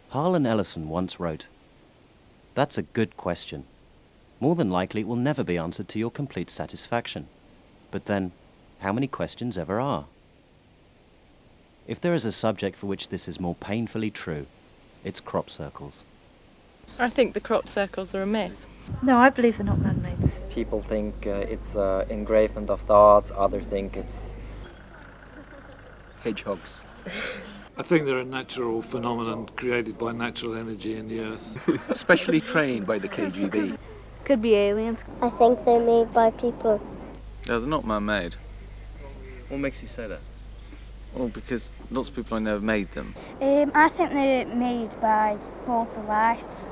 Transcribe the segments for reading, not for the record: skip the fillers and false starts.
Harlan Ellison once wrote, "That's a good question. More than likely it will never be answered to your complete satisfaction. But then, how many questions ever are?" If there is a subject for which this is more painfully true, it's crop circles. I think the crop circles are a myth. No, I believe they're not man-made. People think it's engravement of the arts, others think it's hedgehogs. I think they're a natural phenomenon created by natural energy in the earth. Specially trained by the KGB. Could be aliens. I think they're made by people. No, they're not man-made. What makes you say that? Well, because lots of people I know have made them. I think they're made by balls of light.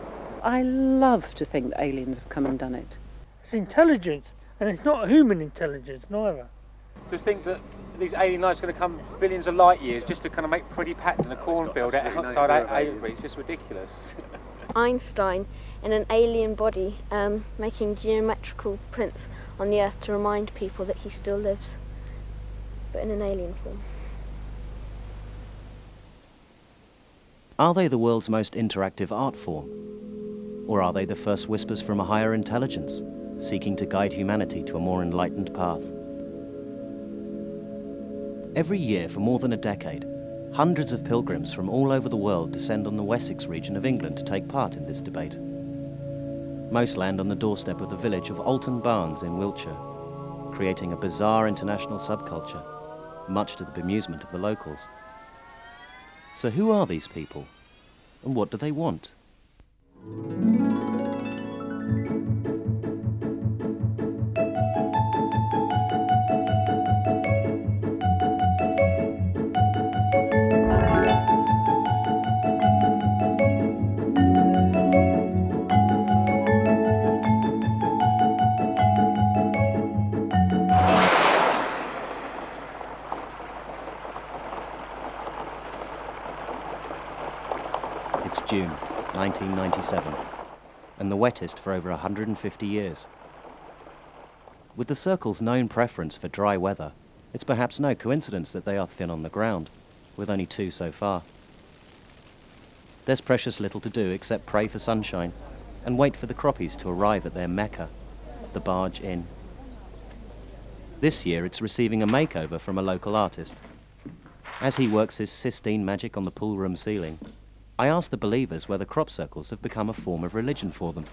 I love to think that aliens have come and done it. It's intelligence, and it's not human intelligence, neither. To think that these alien lights are going to come billions of light years just to kind of make pretty patterns in a cornfield outside Avery, it's just ridiculous. Einstein in an alien body making geometrical prints on the earth to remind people that he still lives, but in an alien form. Are they the world's most interactive art form? Or are they the first whispers from a higher intelligence, seeking to guide humanity to a more enlightened path? Every year for more than a decade, hundreds of pilgrims from all over the world descend on the Wessex region of England to take part in this debate. Most land on the doorstep of the village of Alton Barnes in Wiltshire, creating a bizarre international subculture, much to the bemusement of the locals. So who are these people, and what do they want? It's June 1997, and the wettest for over 150 years. With the circle's known preference for dry weather, it's perhaps no coincidence that they are thin on the ground, with only 2 so far. There's precious little to do except pray for sunshine and wait for the Croppies to arrive at their Mecca, the Barge Inn. This year it's receiving a makeover from a local artist. As he works his Sistine magic on the pool room ceiling, I asked the believers whether crop circles have become a form of religion for them.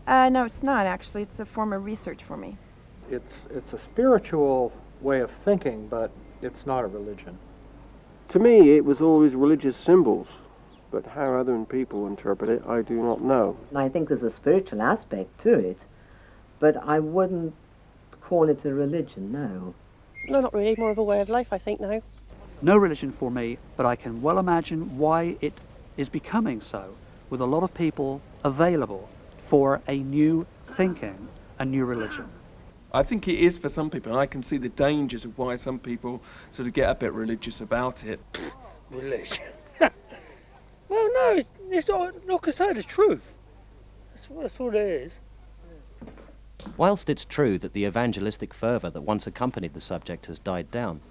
No, it's not actually. It's a form of research for me. It's a spiritual way of thinking, but it's not a religion. To me, it was always religious symbols, but how other people interpret it, I do not know. I think there's a spiritual aspect to it, but I wouldn't call it a religion, no. No, not really. More of a way of life, I think, now. No religion for me, but I can well imagine why it is becoming so, with a lot of people available for a new thinking, a new religion. I think it is for some people, and I can see the dangers of why some people sort of get a bit religious about it. Religion? Well, no, it's not, like I say, the truth. That's what it is. Whilst it's true that the evangelistic fervour that once accompanied the subject has died down,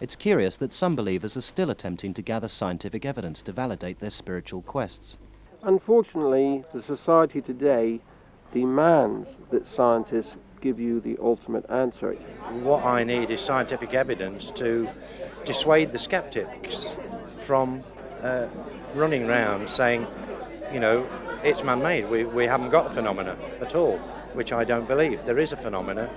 it's curious that some believers are still attempting to gather scientific evidence to validate their spiritual quests. Unfortunately, the society today demands that scientists give you the ultimate answer. What I need is scientific evidence to dissuade the skeptics from running around saying, you know, it's man-made. We haven't got a phenomena at all, which I don't believe. There is a phenomena,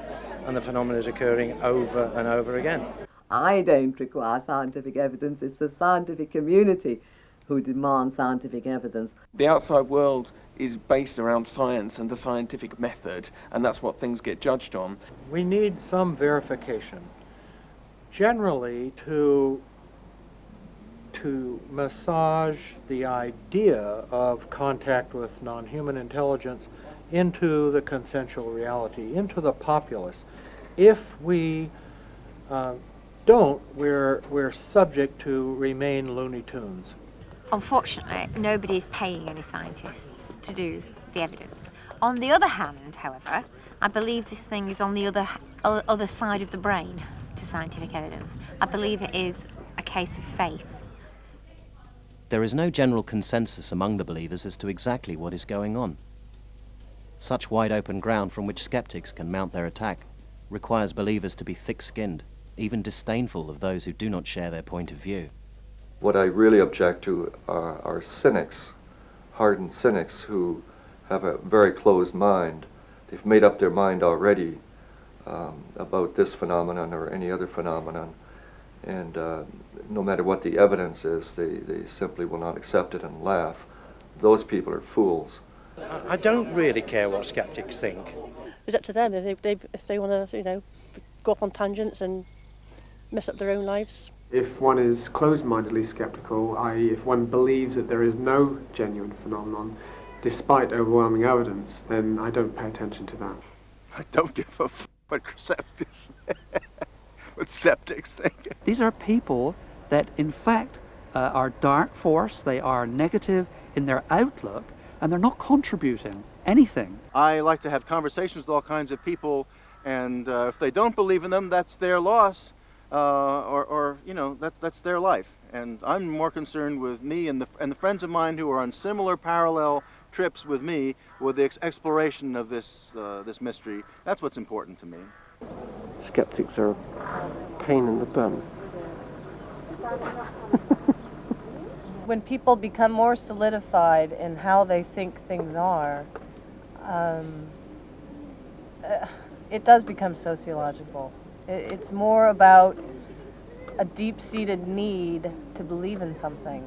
and the phenomena is occurring over and over again. I don't require scientific evidence. It's the scientific community who demand scientific evidence. The outside world is based around science and the scientific method, and that's what things get judged on. We need some verification, generally to massage the idea of contact with non-human intelligence into the consensual reality, into the populace. If we don't, we're subject to remain Looney Tunes. Unfortunately, nobody's paying any scientists to do the evidence. On the other hand, however, I believe this thing is on the other side of the brain to scientific evidence. I believe it is a case of faith. There is no general consensus among the believers as to exactly what is going on. Such wide open ground from which skeptics can mount their attack requires believers to be thick-skinned, even disdainful of those who do not share their point of view. What I really object to are cynics, hardened cynics who have a very closed mind. They've made up their mind already about this phenomenon or any other phenomenon, and no matter what the evidence is, they simply will not accept it and laugh. Those people are fools. I don't really care what skeptics think. It's up to them if they want to, go off on tangents and mess up their own lives. If one is closed-mindedly skeptical, i.e. if one believes that there is no genuine phenomenon, despite overwhelming evidence, then I don't pay attention to that. I don't give a f*** what skeptics what skeptics think. These are people that, in fact, are dark force, they are negative in their outlook, and they're not contributing anything. I like to have conversations with all kinds of people, and if they don't believe in them, that's their loss, or that's their life. And I'm more concerned with me and the friends of mine who are on similar parallel trips with me, with the exploration of this mystery. That's what's important to me. Skeptics are a pain in the bum. When people become more solidified in how they think things are, it does become sociological. It's more about a deep-seated need to believe in something,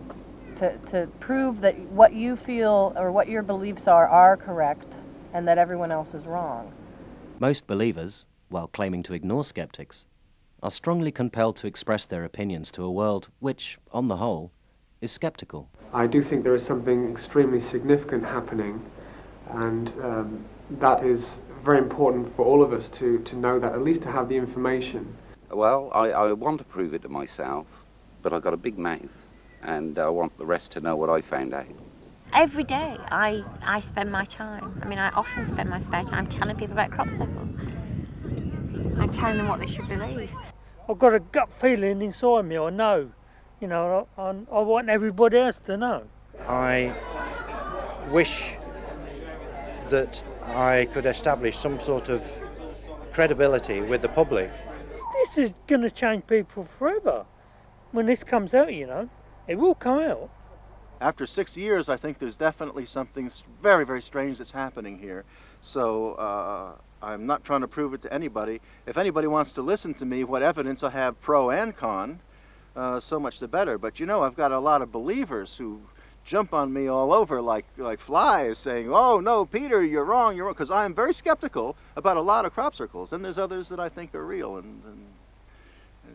to prove that what you feel or what your beliefs are correct and that everyone else is wrong. Most believers, while claiming to ignore skeptics, are strongly compelled to express their opinions to a world which, on the whole, is skeptical. I do think there is something extremely significant happening, and that is very important for all of us to know that, at least to have the information. Well, I want to prove it to myself, but I've got a big mouth, and I want the rest to know what I found out. Every day I spend my time, I often spend my spare time telling people about crop circles. I'm telling them what they should believe. I've got a gut feeling inside me, I know. I want everybody else to know. I wish that I could establish some sort of credibility with the public. This is going to change people forever. When this comes out, it will come out. After 6 years, I think there's definitely something very, very strange that's happening here. So I'm not trying to prove it to anybody. If anybody wants to listen to me, what evidence I have pro and con, so much the better. But I've got a lot of believers who jump on me all over like flies, saying, "Oh no, Peter, you're wrong," because I am very skeptical about a lot of crop circles, and there's others that I think are real, and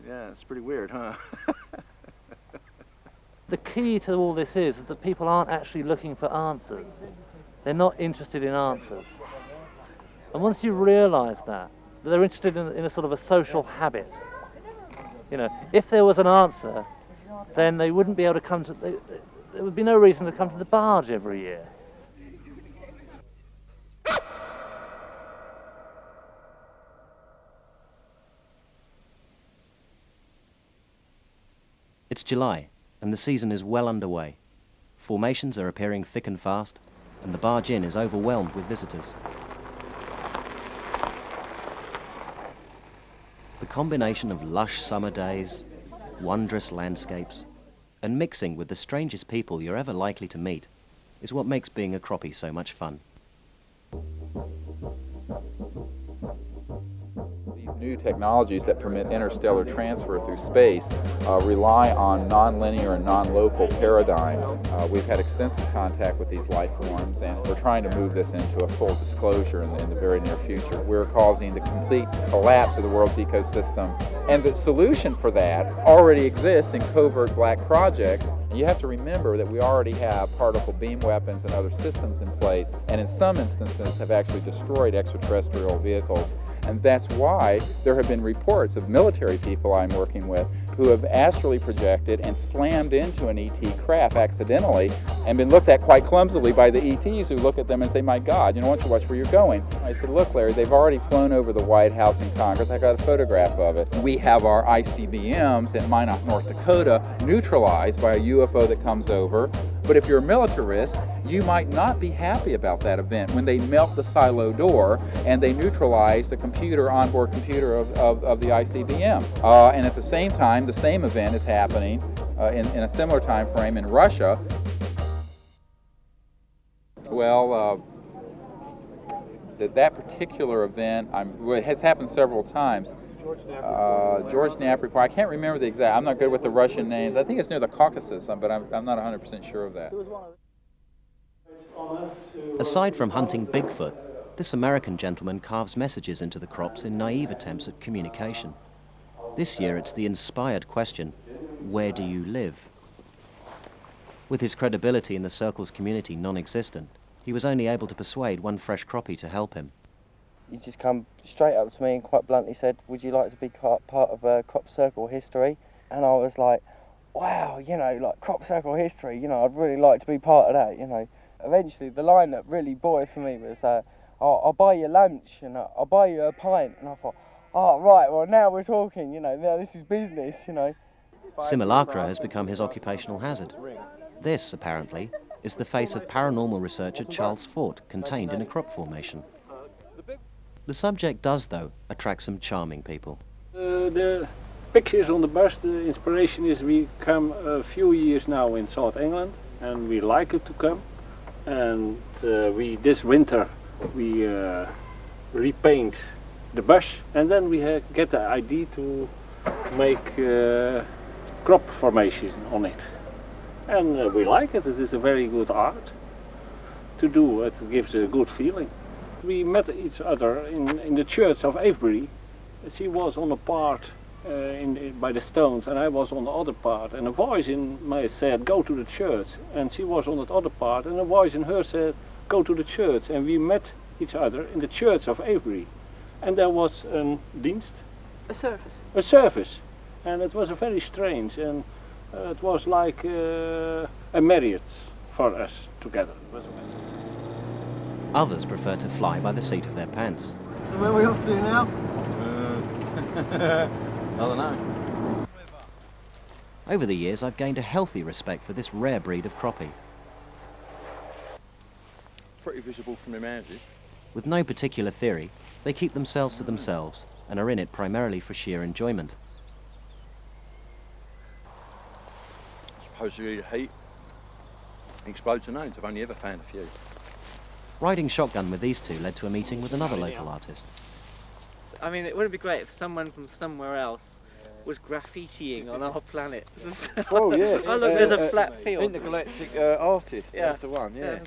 yeah, it's pretty weird, huh? The key to all this is that people aren't actually looking for answers. They're not interested in answers. And once you realise that they're interested in a sort of a social habit. If there was an answer, then they wouldn't be able to come to... There would be no reason to come to the barge every year. It's July, and the season is well underway. Formations are appearing thick and fast, and the barge inn is overwhelmed with visitors. The combination of lush summer days, wondrous landscapes, and mixing with the strangest people you're ever likely to meet is what makes being a croppie so much fun. New technologies that permit interstellar transfer through space rely on non-linear and non-local paradigms. We've had extensive contact with these life forms, and we're trying to move this into a full disclosure in the very near future. We're causing the complete collapse of the world's ecosystem, and the solution for that already exists in covert black projects. And you have to remember that we already have particle beam weapons and other systems in place, and in some instances have actually destroyed extraterrestrial vehicles. And that's why there have been reports of military people I'm working with who have astrally projected and slammed into an ET craft accidentally and been looked at quite clumsily by the ETs who look at them and say, my God, why don't you watch where you're going? I said, look, Larry, they've already flown over the White House and Congress. I got a photograph of it. We have our ICBMs in Minot, North Dakota, neutralized by a UFO that comes over. But if you're a militarist, you might not be happy about that event when they melt the silo door and they neutralize the computer, onboard computer of the ICBM. And at the same time, the same event is happening in a similar time frame in Russia. Well, that particular event it has happened several times. George Knapp, I can't remember the exact, I'm not good with the Russian names. I think it's near the Caucasus, but I'm not 100% sure of that. Aside from hunting Bigfoot, this American gentleman carves messages into the crops in naive attempts at communication. This year it's the inspired question, where do you live? With his credibility in the Circles community non-existent, he was only able to persuade one fresh croppie to help him. He just come straight up to me and quite bluntly said, would you like to be part of crop circle history? And I was like, wow, like crop circle history, I'd really like to be part of that, Eventually the line that really bought it for me was, I'll buy you lunch and I'll buy you a pint. And I thought, oh, right, well now we're talking, now this is business, Simulacra has become his occupational hazard. This, apparently, is the face of paranormal researcher Charles Fort, contained in a crop formation. The subject does, though, attract some charming people. The pictures on the bus, the inspiration is we come a few years now in South England, and we like it to come. And this winter we repaint the bus, and then we get the idea to make crop formation on it. And we like it. It is a very good art to do. It gives a good feeling. We met each other in the church of Avebury. She was on a part by the stones, and I was on the other part. And a voice in me said, go to the church. And she was on that other part, and a voice in her said, go to the church. And we met each other in the church of Avebury. And there was a dienst. A service. A service. And it was very strange. And it was like a marriage for us together. Others prefer to fly by the seat of their pants. So where are we off to now? I don't know. Over the years, I've gained a healthy respect for this rare breed of croppie. Pretty visible from the mountains. With no particular theory, they keep themselves to themselves and are in it primarily for sheer enjoyment. Supposedly the heat explodes the nodes. I've only ever found a few. Riding shotgun with these two led to a meeting with another local artist. I mean, it wouldn't be great if someone from somewhere else was graffitiing on our planet. Oh, yeah. Oh, look, there's a flat field. Intergalactic artist, yeah. That's the one, yeah.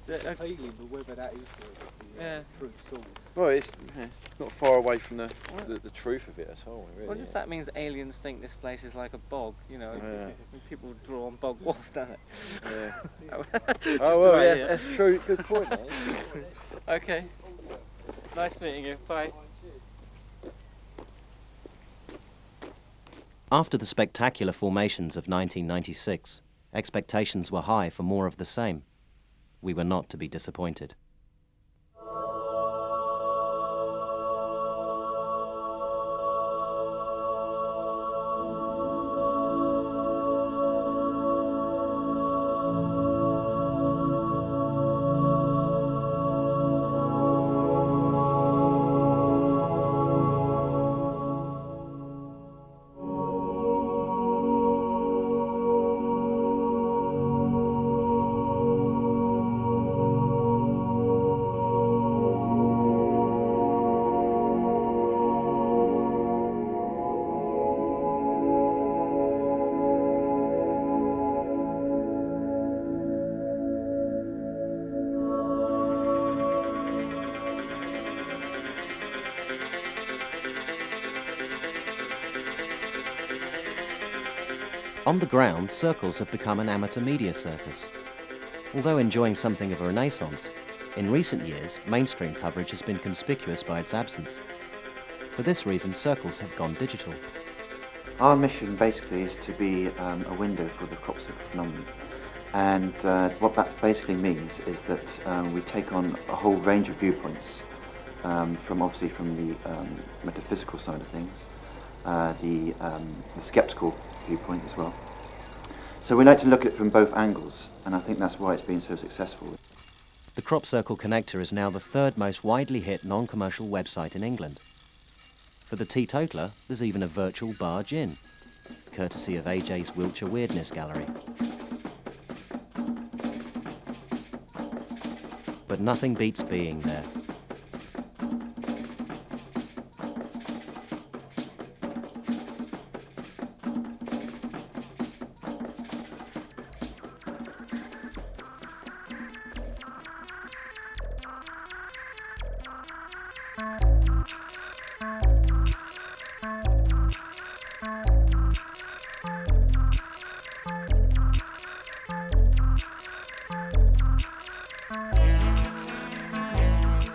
Feeling, but whether that is the true source. Well, it's not far away from the truth of it at all, really. I wonder if that means aliens think this place is like a bog, when people draw on bog walls, don't it? Yeah. Oh, well, yeah, that's true. Good point, mate. Okay. Nice meeting you. Bye. After the spectacular formations of 1996, expectations were high for more of the same. We were not to be disappointed. On the ground, Circles have become an amateur media circus. Although enjoying something of a renaissance, in recent years, mainstream coverage has been conspicuous by its absence. For this reason, Circles have gone digital. Our mission basically is to be a window for the crop circle phenomenon. And what that basically means is that we take on a whole range of viewpoints, obviously from the metaphysical side of things, the skeptical viewpoint as well. So we like to look at it from both angles, and I think that's why it's been so successful. The Crop Circle Connector is now the third most widely hit non-commercial website in England. For the teetotaler, there's even a virtual bar gin, courtesy of AJ's Wiltshire Weirdness Gallery. But nothing beats being there.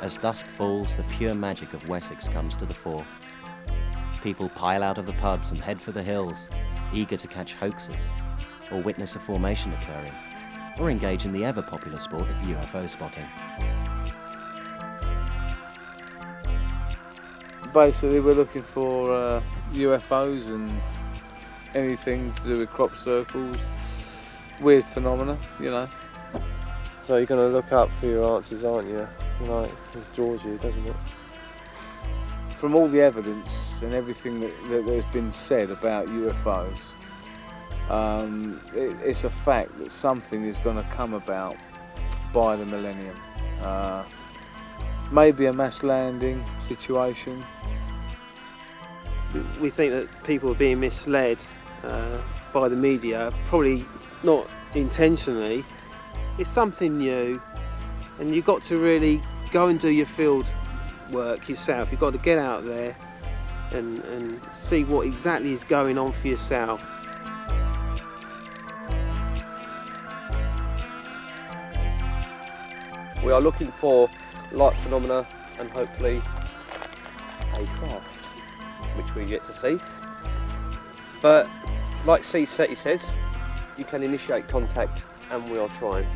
As dusk falls, the pure magic of Wessex comes to the fore. People pile out of the pubs and head for the hills, eager to catch hoaxes, or witness a formation occurring, or engage in the ever-popular sport of UFO spotting. Basically, we're looking for UFOs and anything to do with crop circles, weird phenomena, you know. So you're going to look up for your answers, aren't you? Like, as Georgie, doesn't it? From all the evidence and everything that has been said about UFOs, it's a fact that something is going to come about by the millennium. Maybe a mass landing situation. We think that people are being misled by the media, probably not intentionally. It's something new, and you've got to really go and do your field work yourself. You've got to get out there and see what exactly is going on for yourself. We are looking for light phenomena and hopefully a craft, which we get to see. But like SETI says, you can initiate contact, and we are trying.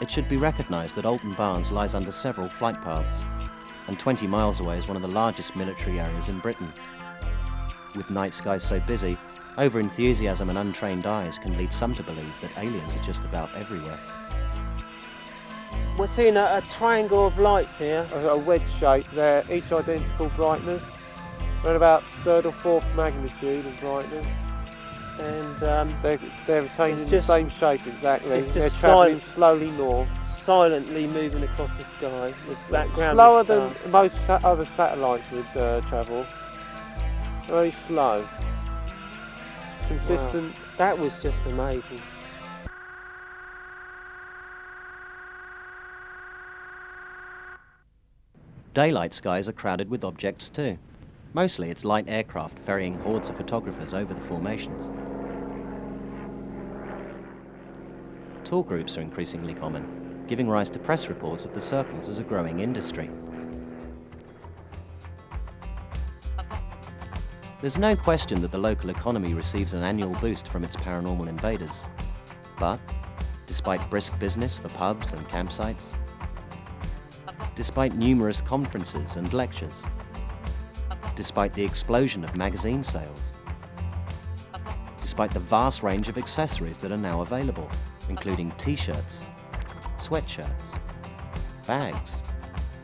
It should be recognised that Alton Barnes lies under several flight paths, and 20 miles away is one of the largest military areas in Britain. With night skies so busy, over-enthusiasm and untrained eyes can lead some to believe that aliens are just about everywhere. We're seeing a triangle of lights here. A wedge shape there, each identical brightness. We're at about third or fourth magnitude of brightness. And they're retaining the same shape exactly. They're travelling slowly north. Silently moving across the sky with background. Slower than most other satellites would travel. Very slow. Consistent. Wow. That was just amazing. Daylight skies are crowded with objects too. Mostly it's light aircraft ferrying hordes of photographers over the formations. Tour groups are increasingly common, giving rise to press reports of the circles as a growing industry. There's no question that the local economy receives an annual boost from its paranormal invaders. But, despite brisk business for pubs and campsites, despite numerous conferences and lectures, despite the explosion of magazine sales, despite the vast range of accessories that are now available, including t-shirts, sweatshirts, bags,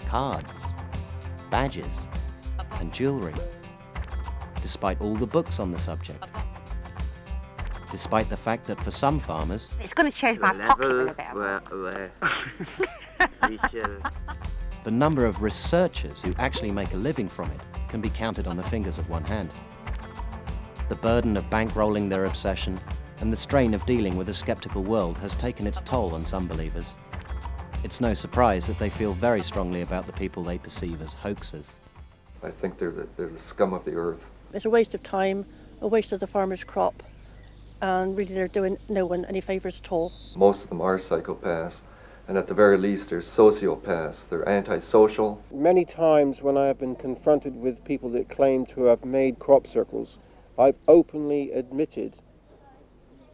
cards, badges, and jewellery, despite all the books on the subject, despite the fact that for some farmers, it's going to change my pocket a bit. The number of researchers who actually make a living from it can be counted on the fingers of one hand. The burden of bankrolling their obsession and the strain of dealing with a skeptical world has taken its toll on some believers. It's no surprise that they feel very strongly about the people they perceive as hoaxers. I think they're the scum of the earth. It's a waste of time, a waste of the farmer's crop, and really they're doing no one any favours at all. Most of them are psychopaths, And at the very least, they're sociopaths. They're antisocial. Many times when I have been confronted with people that claim to have made crop circles, I've openly admitted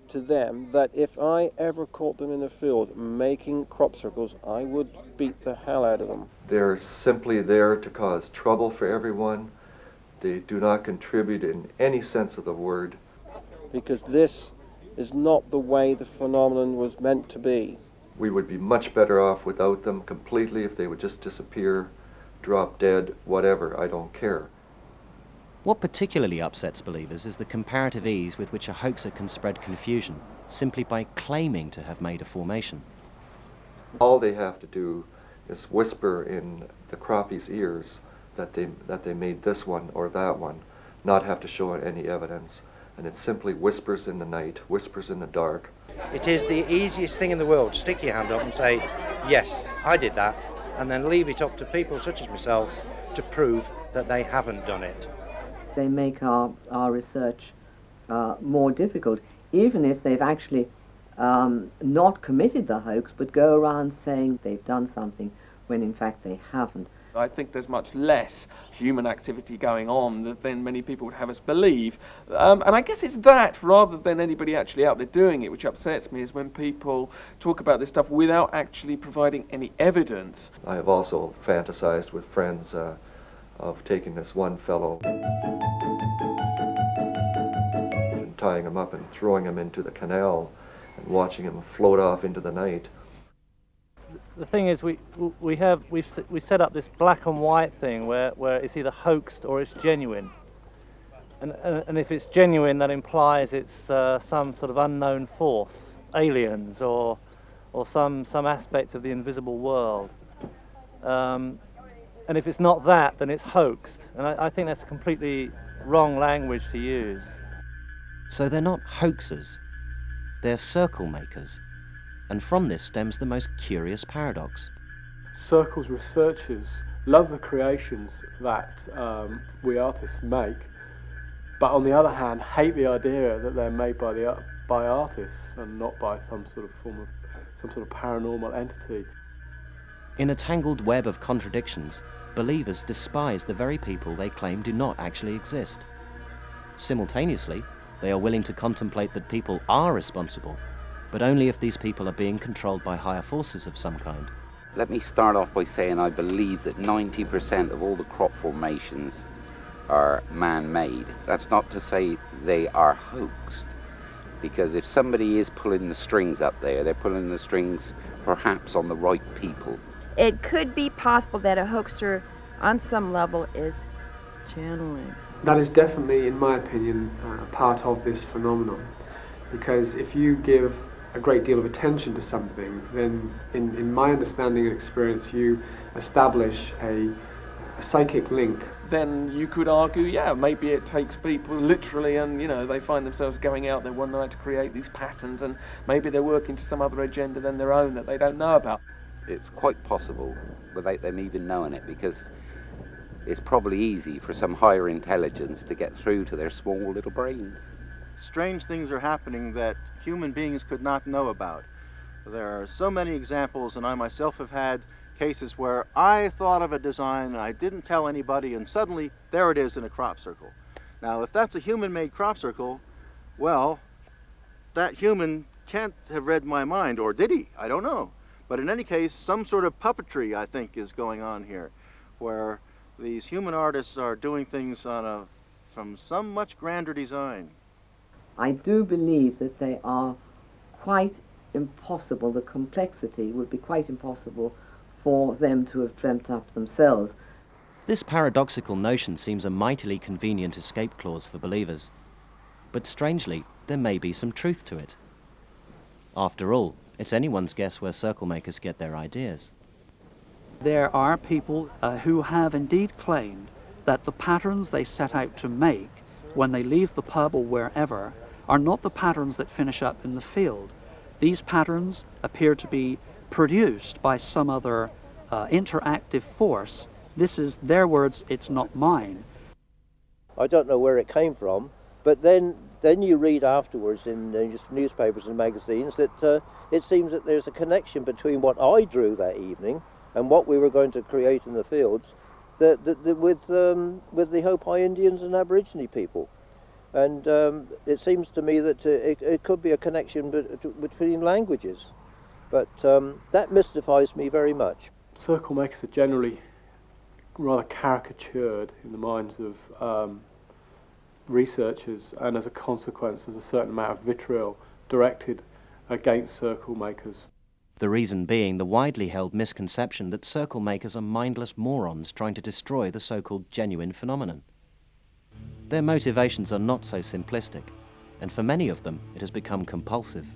to them that if I ever caught them in the field making crop circles, I would beat the hell out of them. They're simply there to cause trouble for everyone. They do not contribute in any sense of the word. Because this is not the way the phenomenon was meant to be. We would be much better off without them completely if they would just disappear, drop dead, whatever, I don't care. What particularly upsets believers is the comparative ease with which a hoaxer can spread confusion simply by claiming to have made a formation. All they have to do is whisper in the Croppies' ears that they made this one or that one, not have to show any evidence. And it simply whispers in the night, whispers in the dark. It is the easiest thing in the world to stick your hand up and say, yes, I did that, and then leave it up to people such as myself to prove that they haven't done it. They make our research more difficult, even if they've actually not committed the hoax, but go around saying they've done something when in fact they haven't. I think there's much less human activity going on than many people would have us believe. And I guess it's that, rather than anybody actually out there doing it, which upsets me, is when people talk about this stuff without actually providing any evidence. I have also fantasized with friends of taking this one fellow and tying him up and throwing him into the canal and watching him float off into the night. The thing is, we set up this black and white thing where it's either hoaxed or it's genuine, and if it's genuine, that implies it's some sort of unknown force, aliens or some aspect of the invisible world, and if it's not that, then it's hoaxed, and I think that's a completely wrong language to use. So they're not hoaxers, they're circle makers. And from this stems the most curious paradox. Circles researchers love the creations that we artists make, but on the other hand hate the idea that they're made by artists and not by some sort of paranormal entity. In a tangled web of contradictions, believers despise the very people they claim do not actually exist. Simultaneously, they are willing to contemplate that people are responsible, but only if these people are being controlled by higher forces of some kind. Let me start off by saying I believe that 90% of all the crop formations are man-made. That's not to say they are hoaxed, because if somebody is pulling the strings up there, they're pulling the strings perhaps on the right people. It could be possible that a hoaxer on some level is channeling. That is definitely, in my opinion, part of this phenomenon, because if you give a great deal of attention to something, then in my understanding and experience, you establish a psychic link. Then you could argue, yeah, maybe it takes people literally and, they find themselves going out there one night to create these patterns, and maybe they're working to some other agenda than their own that they don't know about. It's quite possible without them even knowing it, because it's probably easy for some higher intelligence to get through to their small little brains. Strange things are happening that human beings could not know about. There are so many examples, and I myself have had cases where I thought of a design and I didn't tell anybody, and suddenly there it is in a crop circle. Now, if that's a human-made crop circle, well, that human can't have read my mind, or did he? I don't know. But in any case, some sort of puppetry, I think, is going on here, where these human artists are doing things from some much grander design. I do believe that they are quite impossible, the complexity would be quite impossible for them to have dreamt up themselves. This paradoxical notion seems a mightily convenient escape clause for believers. But strangely, there may be some truth to it. After all, it's anyone's guess where circle makers get their ideas. There are people who have indeed claimed that the patterns they set out to make when they leave the pub or wherever are not the patterns that finish up in the field. These patterns appear to be produced by some other interactive force. This is their words, it's not mine. I don't know where it came from, but then you read afterwards in just newspapers and magazines that it seems that there's a connection between what I drew that evening and what we were going to create in the fields with the Hopi Indians and Aborigine people. And it seems to me that it could be a connection between languages. But that mystifies me very much. Circle makers are generally rather caricatured in the minds of researchers, and as a consequence there's a certain amount of vitriol directed against circle makers. The reason being the widely held misconception that circle makers are mindless morons trying to destroy the so-called genuine phenomenon. Their motivations are not so simplistic, and for many of them it has become compulsive.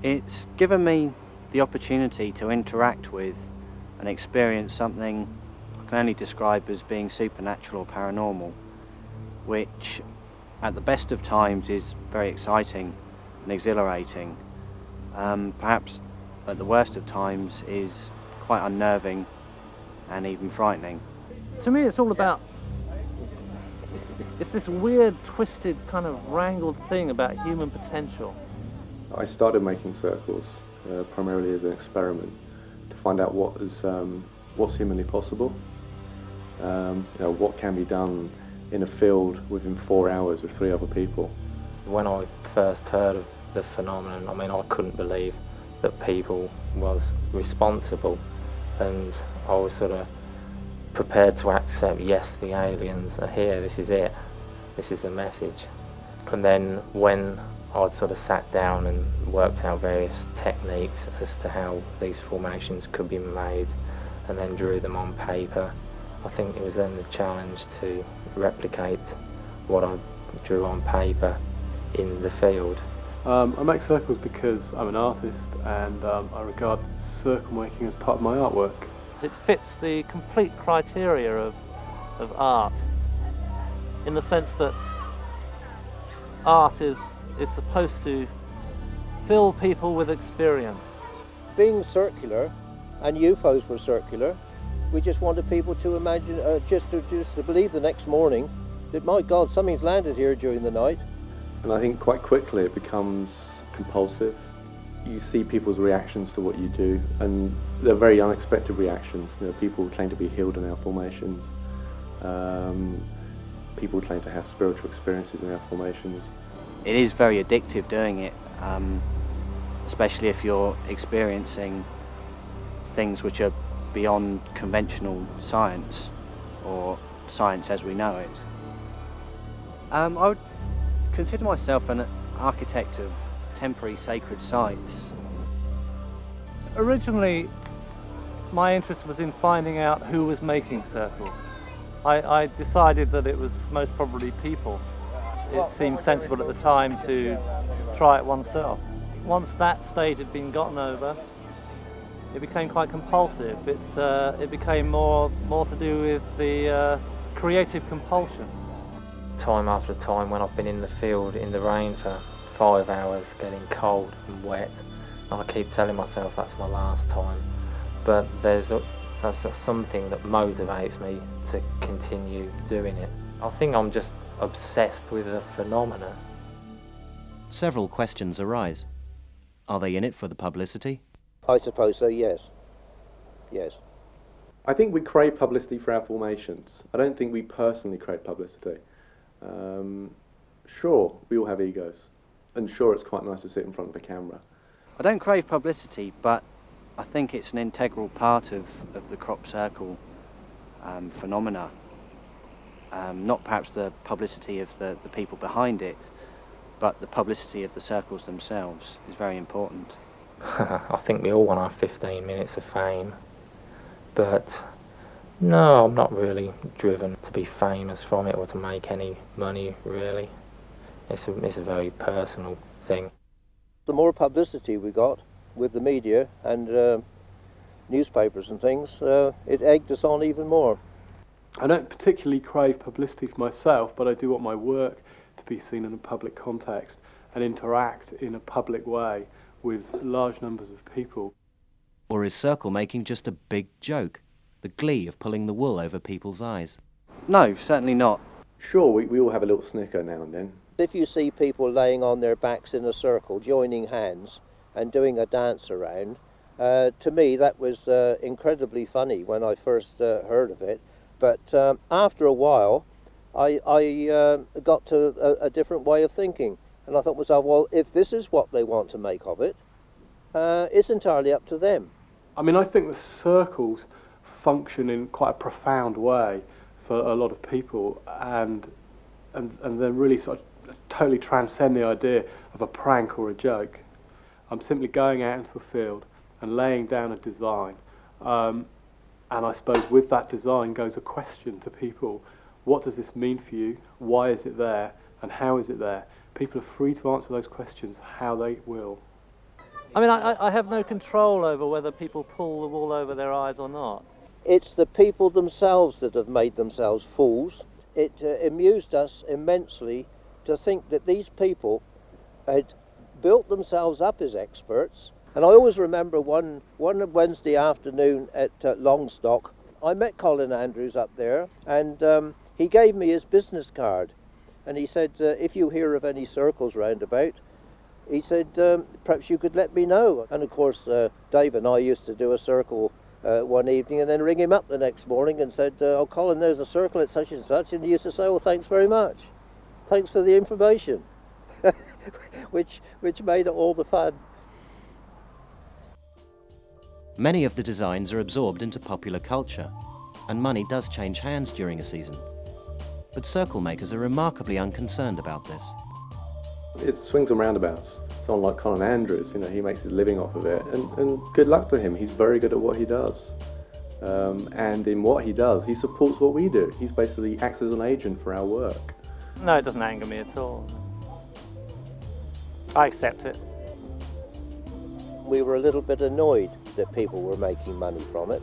It's given me the opportunity to interact with and experience something I can only describe as being supernatural or paranormal, which at the best of times is very exciting and exhilarating. Perhaps at the worst of times is quite unnerving and even frightening. To me it's all about, it's this weird, twisted, kind of wrangled thing about human potential. I started making circles primarily as an experiment to find out what's humanly possible. What can be done in a field within 4 hours with 3 other people. When I first heard of the phenomenon, I mean, I couldn't believe that people was responsible, and I was sort of prepared to accept, yes, the aliens are here, this is it, this is the message. And then when I'd sort of sat down and worked out various techniques as to how these formations could be made, and then drew them on paper, I think it was then the challenge to replicate what I drew on paper in the field. I make circles because I'm an artist, and I regard circle making as part of my artwork. It fits the complete criteria of art, in the sense that art is supposed to fill people with experience. Being circular, and UFOs were circular, we just wanted people to imagine, just to believe the next morning that, my God, something's landed here during the night. And I think quite quickly it becomes compulsive. You see people's reactions to what you do, and they're very unexpected reactions. People claim to be healed in our formations. People claim to have spiritual experiences in our formations. It is very addictive doing it, especially if you're experiencing things which are beyond conventional science, or science as we know it. I would consider myself an architect of temporary sacred sites. Originally, my interest was in finding out who was making circles. I decided that it was most probably people. It seemed sensible at the time to try it oneself. Once that stage had been gotten over, it became quite compulsive. It became more to do with the creative compulsion. Time after time when I've been in the field in the rain for 5 hours, getting cold and wet, and I keep telling myself that's my last time. But that's something that motivates me to continue doing it. I think I'm just obsessed with the phenomena. Several questions arise. Are they in it for the publicity? I suppose so, yes. Yes. I think we crave publicity for our formations. I don't think we personally crave publicity. Sure, we all have egos, and sure, it's quite nice to sit in front of a camera. I don't crave publicity, but I think it's an integral part of the crop circle phenomena. Not perhaps the publicity of the people behind it, but the publicity of the circles themselves is very important. I think we all want our 15 minutes of fame, but no, I'm not really driven to be famous from it or to make any money, really. It's a very personal thing. The more publicity we got with the media and newspapers and things, it egged us on even more. I don't particularly crave publicity for myself, but I do want my work to be seen in a public context and interact in a public way with large numbers of people. Or is circle making just a big joke? The glee of pulling the wool over people's eyes? No, certainly not. Sure, we all have a little snicker now and then, If you see people laying on their backs in a circle, joining hands and doing a dance around, to me that was incredibly funny when I first heard of it. But after a while, I got to a different way of thinking. And I thought to myself, well, if this is what they want to make of it, it's entirely up to them. I mean, I think the circles function in quite a profound way for a lot of people, and they really sort of totally transcend the idea of a prank or a joke. I'm simply going out into the field and laying down a design, and I suppose with that design goes a question to people: what does this mean for you? Why is it there? And how is it there? People are free to answer those questions how they will. I mean, I have no control over whether people pull the wool over their eyes or not. It's the people themselves that have made themselves fools. It amused us immensely to think that these people had built themselves up as experts. And I always remember one Wednesday afternoon at Longstock, I met Colin Andrews up there, and he gave me his business card. And he said, if you hear of any circles round about, he said, perhaps you could let me know. And of course, Dave and I used to do a circle one evening and then ring him up the next morning and said, oh, Colin, there's a circle at such and such. And he used to say, well, thanks very much. Thanks for the information, which made it all the fun. Many of the designs are absorbed into popular culture, and money does change hands during a season. But circle makers are remarkably unconcerned about this. It swings and roundabouts. Someone like Colin Andrews, you know, he makes his living off of it, and good luck to him. He's very good at what he does. And in what he does, he supports what we do. He's basically acts as an agent for our work. No, it doesn't anger me at all. I accept it. We were a little bit annoyed that people were making money from it,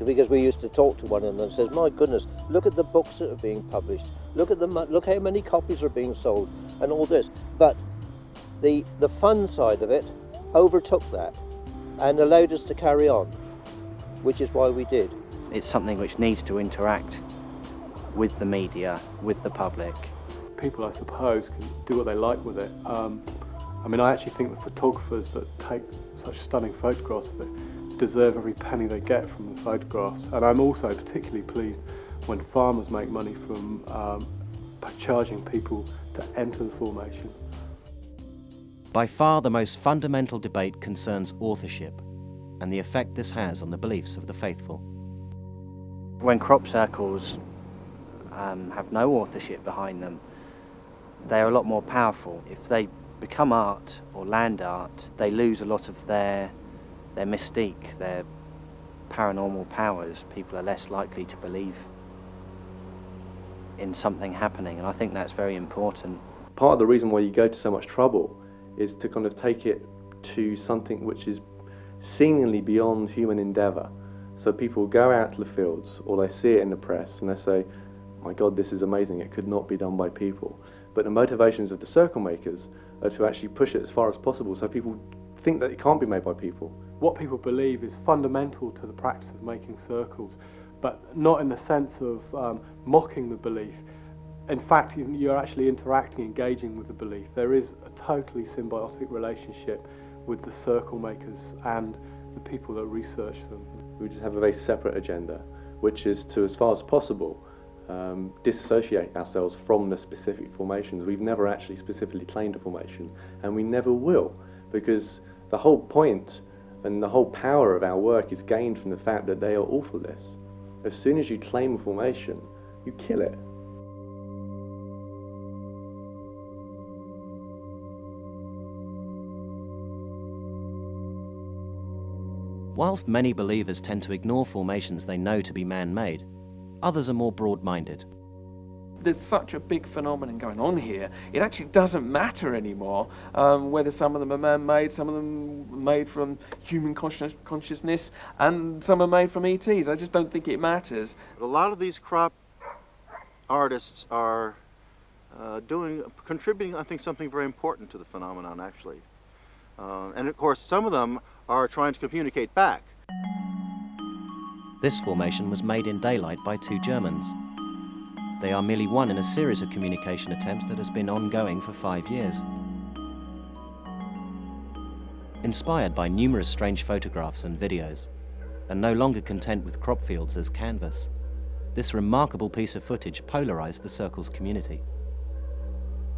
because we used to talk to one another and says, my goodness, look at the books that are being published, look how many copies are being sold, and all this. But the fun side of it overtook that and allowed us to carry on, which is why we did. It's something which needs to interact with the media, with the public. People, I suppose, can do what they like with it. I mean, I actually think the photographers that take such stunning photographs of it deserve every penny they get from the photographs. And I'm also particularly pleased when farmers make money from charging people to enter the formation. By far the most fundamental debate concerns authorship and the effect this has on the beliefs of the faithful. When crop circles have no authorship behind them, they are a lot more powerful. If they become art or land art, they lose a lot of their mystique, their paranormal powers. People are less likely to believe in something happening, and I think that's very important. Part of the reason why you go to so much trouble is to kind of take it to something which is seemingly beyond human endeavour. So people go out to the fields, or they see it in the press, and they say, my God, this is amazing, it could not be done by people. But the motivations of the circle makers are to actually push it as far as possible, so people think that it can't be made by people. What people believe is fundamental to the practice of making circles, but not in the sense of mocking the belief. In fact, you're actually interacting, engaging with the belief. There is a totally symbiotic relationship with the circle makers and the people that research them. We just have a very separate agenda, which is to, as far as possible, disassociate ourselves from the specific formations. We've never actually specifically claimed a formation, and we never will, because the whole point and the whole power of our work is gained from the fact that they are authorless. As soon as you claim a formation, you kill it. Whilst many believers tend to ignore formations they know to be man-made, others are more broad-minded. There's such a big phenomenon going on here, it actually doesn't matter anymore whether some of them are man-made, some of them made from human consciousness, and some are made from ETs. I just don't think it matters. A lot of these crop artists are contributing, I think, something very important to the phenomenon, actually. And of course, some of them are trying to communicate back. This formation was made in daylight by two Germans. they are merely one in a series of communication attempts that has been ongoing for 5 years. Inspired by numerous strange photographs and videos, and no longer content with crop fields as canvas, this remarkable piece of footage polarized the circle's community.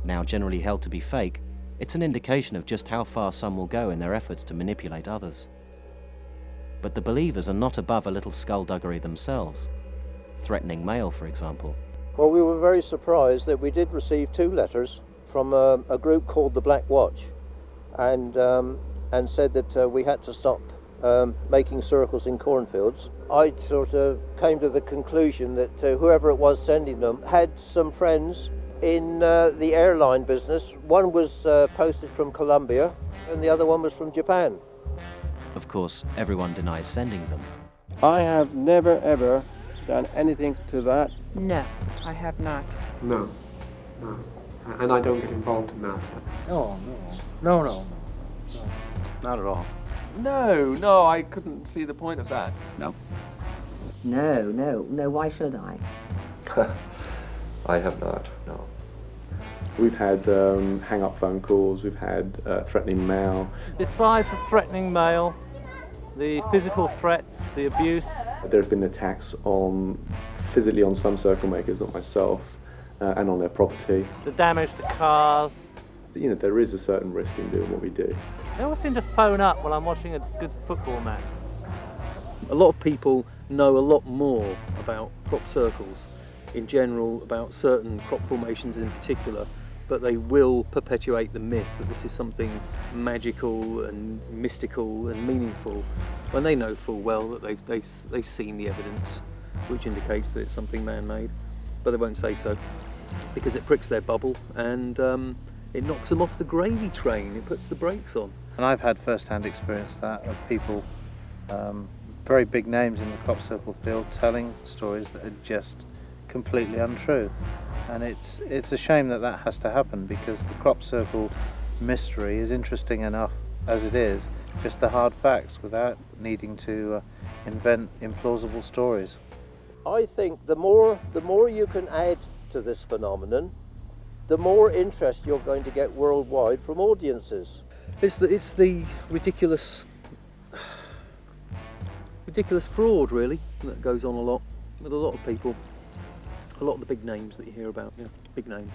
Now generally held to be fake, it's an indication of just how far some will go in their efforts to manipulate others. But the believers are not above a little skullduggery themselves. Threatening mail, for example. Well, we were very surprised that we did receive 2 letters from a group called the Black Watch, and said that we had to stop making circles in cornfields. I sort of came to the conclusion that whoever it was sending them had some friends in the airline business. One was posted from Colombia and the other one was from Japan. Of course, everyone denies sending them. I have never ever done anything to that. No, I have not. No, no. And I don't get involved in that. Oh, no. No. Not at all. No, I couldn't see the point of that. No. No, why should I? I have not, no. We've had hang-up phone calls, we've had threatening mail. Besides the threatening mail, the physical threats, the abuse. There have been attacks physically on some circle makers, not myself, and on their property. The damage to cars. You know, there is a certain risk in doing what we do. They always seem to phone up when I'm watching a good football match. A lot of people know a lot more about crop circles in general, about certain crop formations in particular, but they will perpetuate the myth that this is something magical and mystical and meaningful, when they know full well that they've seen the evidence which indicates that it's something man-made, but they won't say so because it pricks their bubble and it knocks them off the gravy train, it puts the brakes on. And I've had first-hand experience that of people, very big names in the crop circle field, telling stories that are just completely untrue. And it's a shame that that has to happen, because the crop circle mystery is interesting enough as it is, just the hard facts, without needing to invent implausible stories. I think the more you can add to this phenomenon, the more interest you're going to get worldwide from audiences. It's the ridiculous fraud, really, that goes on a lot with a lot of people. A lot of the big names that you hear about, big names.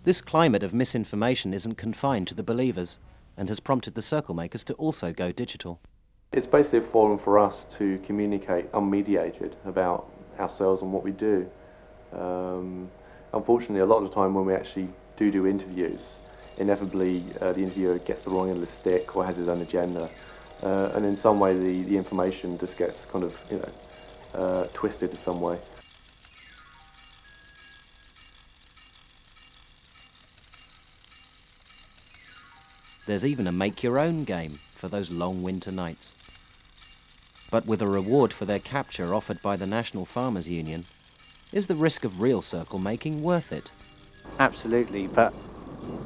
This climate of misinformation isn't confined to the believers, and has prompted the circle makers to also go digital. It's basically a forum for us to communicate unmediated about ourselves and what we do. Unfortunately, a lot of the time when we actually do interviews, inevitably the interviewer gets the wrong end of the stick or has his own agenda, and in some way the information just gets kind of twisted in some way. There's even a make-your-own game for those long winter nights. But with a reward for their capture offered by the National Farmers Union, is the risk of real circle making worth it? Absolutely, but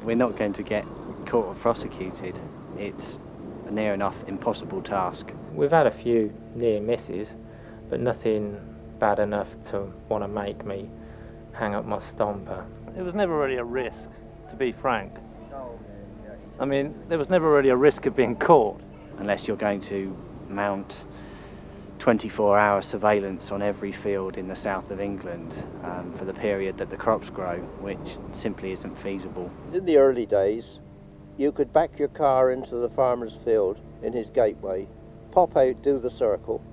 we're not going to get caught or prosecuted. It's a near enough impossible task. We've had a few near misses, but nothing bad enough to want to make me hang up my stomper. It was never really a risk, to be frank. I mean, there was never really a risk of being caught. Unless you're going to mount 24-hour surveillance on every field in the south of England for the period that the crops grow, which simply isn't feasible. In the early days, you could back your car into the farmer's field in his gateway, pop out, do the circle,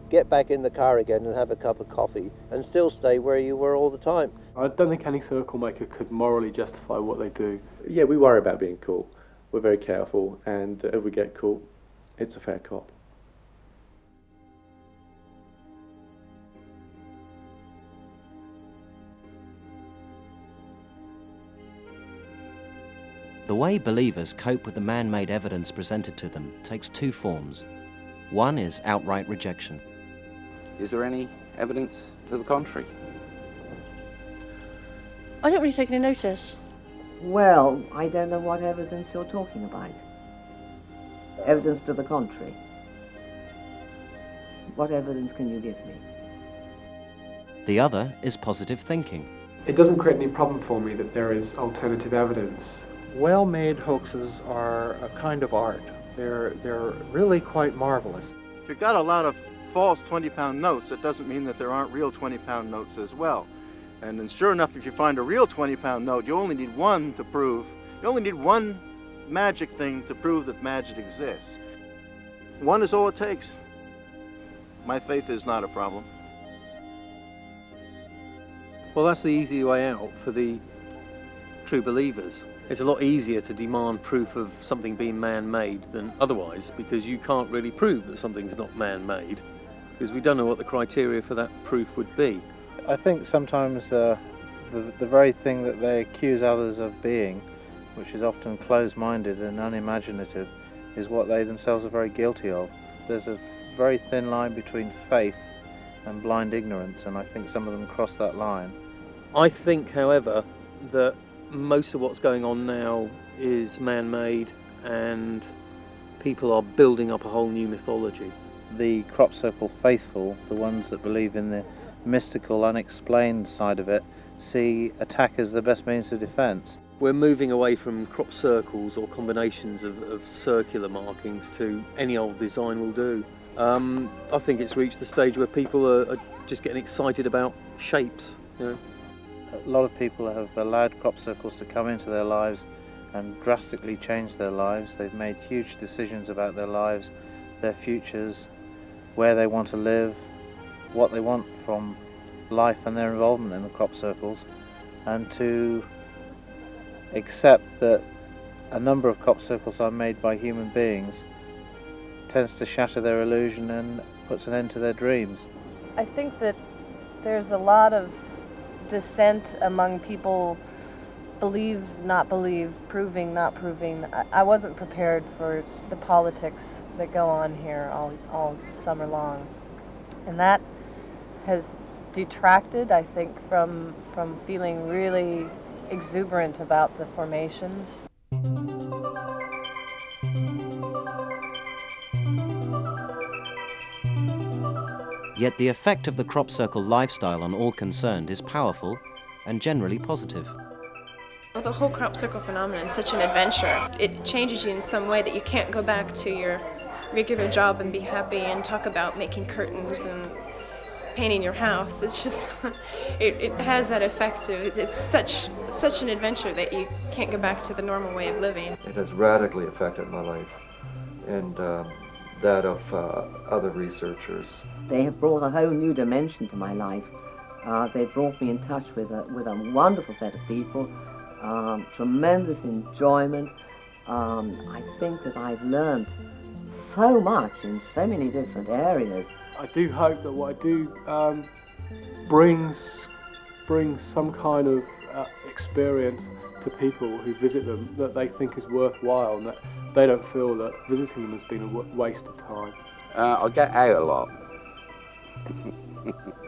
get back in the car again and have a cup of coffee, and still stay where you were all the time. I don't think any circle maker could morally justify what they do. Yeah, we worry about being caught. We're very careful, and if we get caught, it's a fair cop. The way believers cope with the man-made evidence presented to them takes 2 forms. One is outright rejection. Is there any evidence to the contrary? I don't really take any notice. Well, I don't know what evidence you're talking about. Evidence to the contrary. What evidence can you give me? The other is positive thinking. It doesn't create any problem for me that there is alternative evidence. Well-made hoaxes are a kind of art. They're really quite marvelous. If you've got a lot of false 20-pound notes, that doesn't mean that there aren't real 20-pound notes as well. And then sure enough, if you find a real 20-pound note, you only need one magic thing to prove that magic exists. One is all it takes. My faith is not a problem. Well, that's the easy way out for the true believers. It's a lot easier to demand proof of something being man-made than otherwise, because you can't really prove that something's not man-made, because we don't know what the criteria for that proof would be. I think sometimes the very thing that they accuse others of being, which is often closed-minded and unimaginative, is what they themselves are very guilty of. There's a very thin line between faith and blind ignorance, and I think some of them cross that line. I think, however, that most of what's going on now is man-made, and people are building up a whole new mythology. The crop circle faithful, the ones that believe in the mystical, unexplained side of it, see attack as the best means of defence. We're moving away from crop circles or combinations of circular markings to any old design will do. I think it's reached the stage where people are just getting excited about shapes. You know? A lot of people have allowed crop circles to come into their lives and drastically change their lives. They've made huge decisions about their lives, their futures, where they want to live, what they want from life and their involvement in the crop circles, and to accept that a number of crop circles are made by human beings tends to shatter their illusion and puts an end to their dreams. I think that there's a lot of dissent among people, believe, not believe, proving, not proving. I wasn't prepared for the politics that go on here all summer long. And that has detracted, I think, from feeling really exuberant about the formations. Yet the effect of the crop circle lifestyle on all concerned is powerful and generally positive. Well, the whole crop circle phenomenon is such an adventure. It changes you in some way that you can't go back to your regular job and be happy and talk about making curtains and painting your house. It's just, it has that effect of, it's such an adventure that you can't go back to the normal way of living. It has radically affected my life and that of other researchers. They have brought a whole new dimension to my life. They brought me in touch with a wonderful set of people, tremendous enjoyment. I think that I've learned so much in so many different areas. I do hope that what I do brings some kind of experience to people who visit them that they think is worthwhile, and that they don't feel that visiting them has been a waste of time. I get out a lot.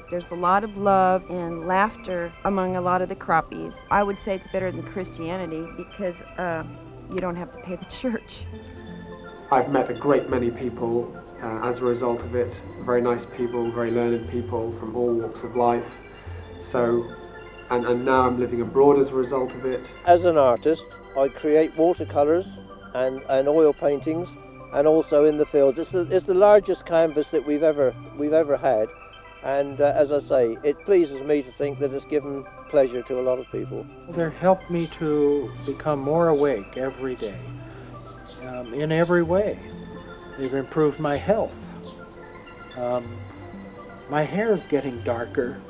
There's a lot of love and laughter among a lot of the Croppies. I would say it's better than Christianity because you don't have to pay the church. I've met a great many people as a result of it. Very nice people, very learned people from all walks of life. So, and now I'm living abroad as a result of it. As an artist, I create watercolours and oil paintings, and also in the fields. It's the largest canvas that we've ever had, and as I say, it pleases me to think that it's given pleasure to a lot of people. They've helped me to become more awake every day, in every way. They've improved my health. My hair is getting darker.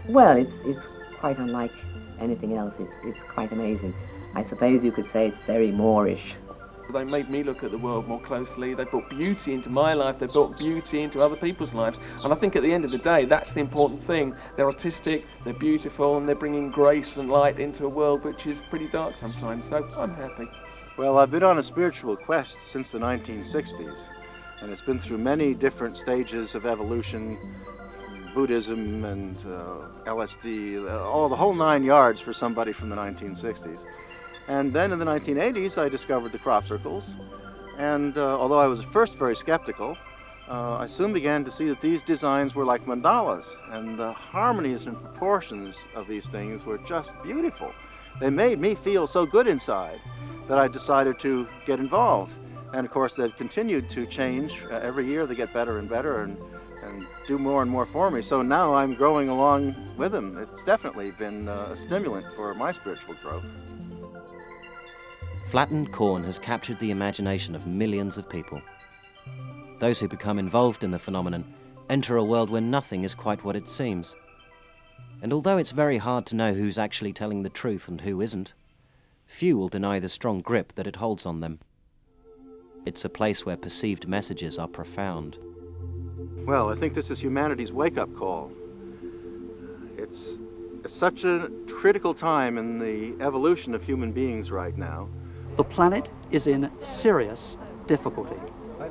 Well, it's quite unlike anything else. It's quite amazing. I suppose you could say it's very Moorish. They made me look at the world more closely. They brought beauty into my life. They brought beauty into other people's lives. And I think at the end of the day, that's the important thing. They're artistic, they're beautiful, and they're bringing grace and light into a world which is pretty dark sometimes. So I'm happy. Well, I've been on a spiritual quest since the 1960s, and it's been through many different stages of evolution, Buddhism and LSD, the whole 9 yards for somebody from the 1960s. And then in the 1980s, I discovered the crop circles, and although I was at first very skeptical, I soon began to see that these designs were like mandalas, and the harmonies and proportions of these things were just beautiful. They made me feel so good inside that I decided to get involved. And of course, they've continued to change. Every year they get better and better and do more and more for me. So now I'm growing along with them. It's definitely been a stimulant for my spiritual growth. Flattened corn has captured the imagination of millions of people. Those who become involved in the phenomenon enter a world where nothing is quite what it seems. And although it's very hard to know who's actually telling the truth and who isn't, few will deny the strong grip that it holds on them. It's a place where perceived messages are profound. Well, I think this is humanity's wake-up call. It's such a critical time in the evolution of human beings right now. The planet is in serious difficulty,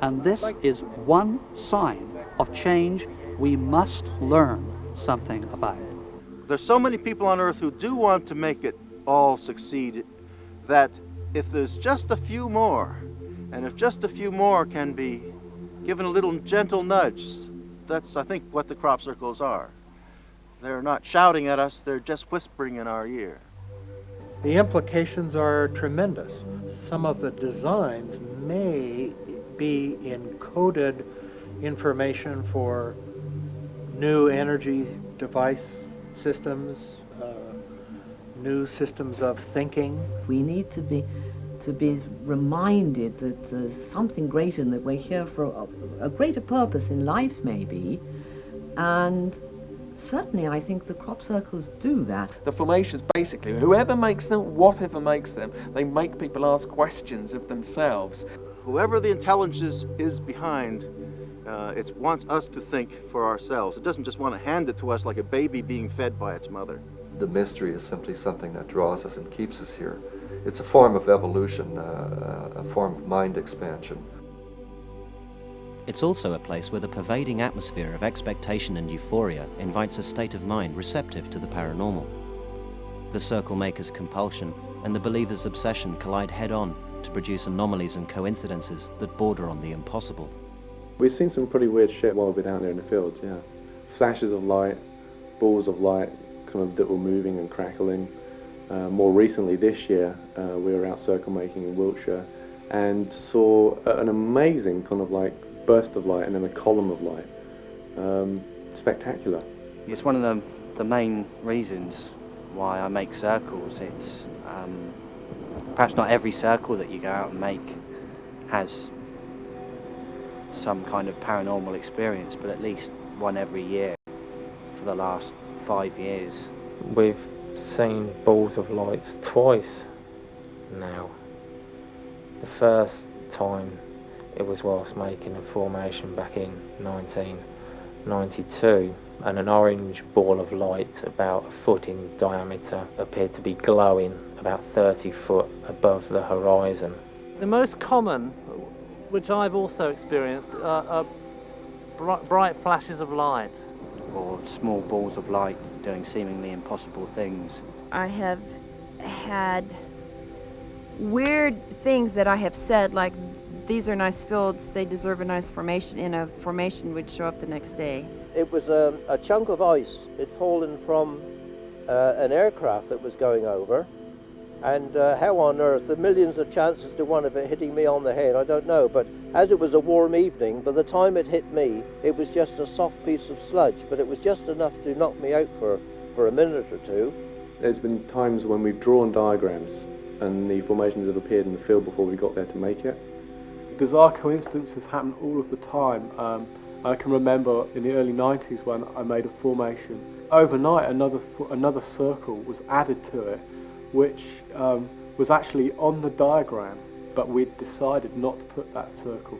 and this is one sign of change we must learn something about. There's so many people on Earth who do want to make it all succeed that if there's just a few more, and if just a few more can be given a little gentle nudge, that's, I think, what the crop circles are. They're not shouting at us, they're just whispering in our ear. The implications are tremendous. Some of the designs may be encoded information for new energy device systems, new systems of thinking. We need to be reminded that there's something greater and that we're here for a greater purpose in life, maybe. And certainly I think the crop circles do that. The formations, basically, whoever makes them, whatever makes them, they make people ask questions of themselves. Whoever the intelligence is behind, it wants us to think for ourselves. It doesn't just want to hand it to us like a baby being fed by its mother. The mystery is simply something that draws us and keeps us here. It's a form of evolution, a form of mind expansion. It's also a place where the pervading atmosphere of expectation and euphoria invites a state of mind receptive to the paranormal. The circle maker's compulsion and the believer's obsession collide head-on to produce anomalies and coincidences that border on the impossible. We've seen some pretty weird shit while we've been out there in the fields, yeah. Flashes of light, balls of light, kind of that were moving and crackling. More recently this year, we were out circle making in Wiltshire and saw an amazing kind of like burst of light and then a column of light. Spectacular. It's one of the main reasons why I make circles. It's perhaps not every circle that you go out and make has some kind of paranormal experience, but at least one every year for the last 5 years. We've seen balls of lights twice now. The first time it was whilst making a formation back in 1992, and an orange ball of light about a foot in diameter appeared to be glowing about 30 foot above the horizon. The most common, which I've also experienced, are bright flashes of light. Or small balls of light doing seemingly impossible things. I have had weird things that I have said, like, these are nice fields, they deserve a nice formation, and a formation would show up the next day. It was a chunk of ice. It'd fallen from an aircraft that was going over, and how on earth, the millions of chances to one of it hitting me on the head, I don't know, but as it was a warm evening, by the time it hit me, it was just a soft piece of sludge, but it was just enough to knock me out for a minute or two. There's been times when we've drawn diagrams and the formations have appeared in the field before we got there to make it. Bizarre coincidences happen all of the time. I can remember in the early 90s when I made a formation. Overnight, another circle was added to it, which was actually on the diagram, but we'd decided not to put that circle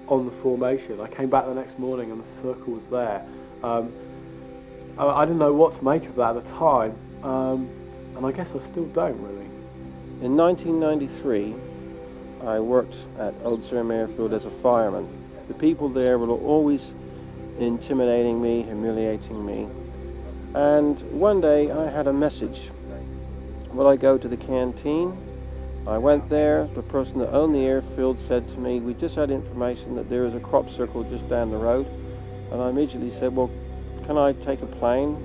on the formation. I came back the next morning and the circle was there. I didn't know what to make of that at the time, and I guess I still don't really. In 1993, I worked at Wiltshire Airfield as a fireman. The people there were always intimidating me, humiliating me, and one day I had a message. Will I go to the canteen I went there, the person that owned the airfield said to me, we just had information that there is a crop circle just down the road. And I immediately said, well, can I take a plane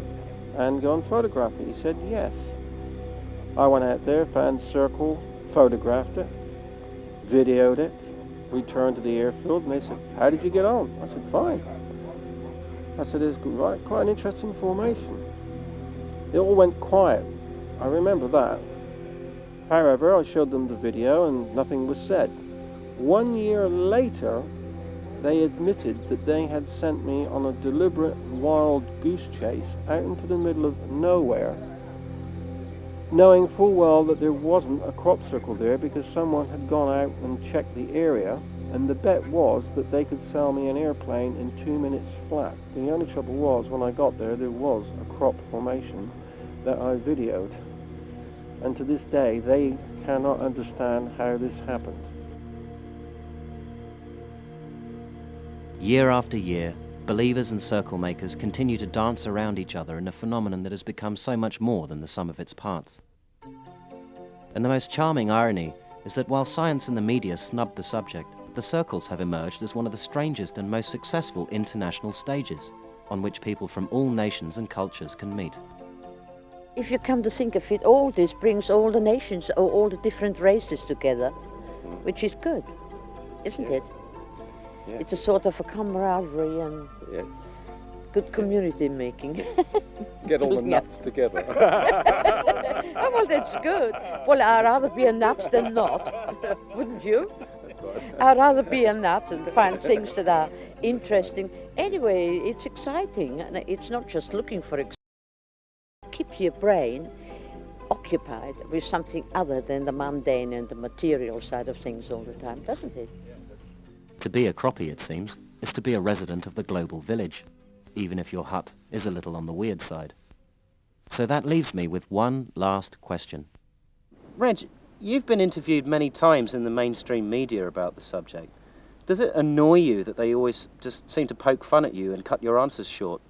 and go and photograph it? He said, yes. I went out there, found the circle, photographed it, videoed it, returned to the airfield, and they said, how did you get on? I said, fine. I said, it's quite an interesting formation. It all went quiet. I remember that. However, I showed them the video and nothing was said. 1 year later, they admitted that they had sent me on a deliberate wild goose chase out into the middle of nowhere, knowing full well that there wasn't a crop circle there because someone had gone out and checked the area, and the bet was that they could sell me an airplane in 2 minutes flat. The only trouble was, when I got there was a crop formation that I videoed. And to this day, they cannot understand how this happened. Year after year, believers and circle makers continue to dance around each other in a phenomenon that has become so much more than the sum of its parts. And the most charming irony is that while science and the media snubbed the subject, the circles have emerged as one of the strangest and most successful international stages on which people from all nations and cultures can meet. If you come to think of it, all this brings all the nations, or all the different races together, which is good, isn't it? Yeah. It's a sort of a camaraderie and good community making. Get all the nuts together. Oh, well, that's good. Well, I'd rather be a nut than not, wouldn't you? I'd rather be a nut and find things that are interesting. Anyway, it's exciting, and it's not just looking for excitement. It keeps your brain occupied with something other than the mundane and the material side of things all the time, doesn't it? To be a Croppie, it seems, is to be a resident of the global village, even if your hut is a little on the weird side. So that leaves me with one last question. Reg, you've been interviewed many times in the mainstream media about the subject. Does it annoy you that they always just seem to poke fun at you and cut your answers short?